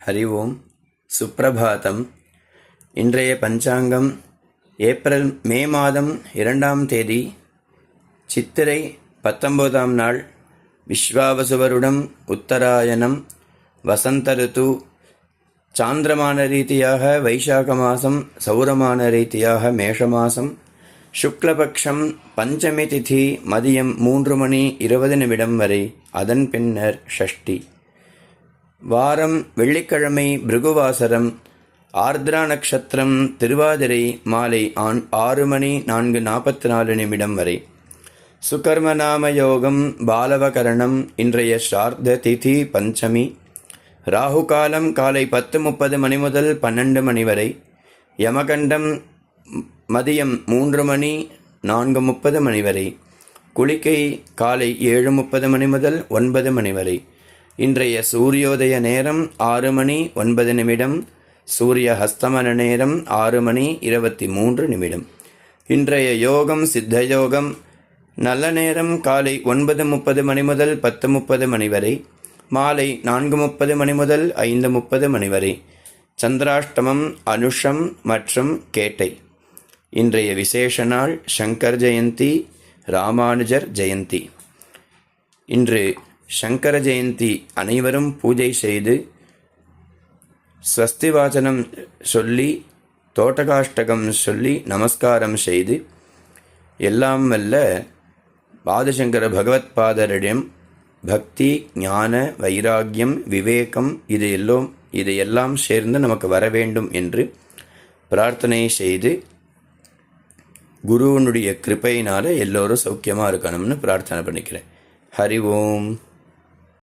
ஹரி ஓம். சுப்பிரபாதம். இன்றைய பஞ்சாங்கம் மே மாதம் 2ஆம் தேதி, சித்திரை 19ஆம் நாள், விஸ்வாவசுவருடம், உத்தராயணம், வசந்த ரித்து, சாந்திரமான ரீதியாக வைசாக மாதம், சௌரமான ரீதியாக மேஷ மாதம், சுக்லபக்ஷம், பஞ்சமி திதி மதியம் 3:20 வரை, அதன் பின்னர் ஷஷ்டி. வாரம் வெள்ளிக்கிழமை பிருகுவாசரம், ஆர்திரா நக்ஷத்திரம், திருவாதிரை மாலை 6:44 வரை. சுகர்மநாம யோகம், பாலவகரணம். இன்றைய ஸ்ரார்த்த திதி பஞ்சமி. ராகுகாலம் காலை 10:30 முதல் 12 வரை. யமகண்டம் மதியம் 3:04 வரை. குளிகை காலை 7:30 முதல் 9 வரை. இன்றைய சூரியோதய நேரம் 6:09. சூரிய ஹஸ்தமன நேரம் 6:23. இன்றைய யோகம் சித்த யோகம். நல்ல நேரம் காலை 9:30 முதல் 10:30 வரை. மாலை 4:30 முதல் 5:30 வரை. சந்திராஷ்டமம் அனுஷம் மற்றும் கேட்டை. இன்றைய விசேஷ நாள் சங்கர் ஜெயந்தி, ராமானுஜர் ஜெயந்தி. இன்று சங்கர ஜெயந்தி. அனைவரும் பூஜை செய்து ஸ்வஸ்தி வாசனம் சொல்லி, தோட்டகாஷ்டகம் சொல்லி, நமஸ்காரம் செய்து, எல்லாம் வல்ல பாதசங்கர பகவத்பாதரிடம் பக்தி, ஞான, வைராக்கியம், விவேகம் இதையெல்லாம் சேர்ந்து நமக்கு வர வேண்டும் என்று பிரார்த்தனை செய்து, குருவனுடைய கிருபையினால எல்லோரும் சௌக்கியமாக இருக்கணும்னு பிரார்த்தனை பண்ணிக்கிறேன். ஹரி ஓம்.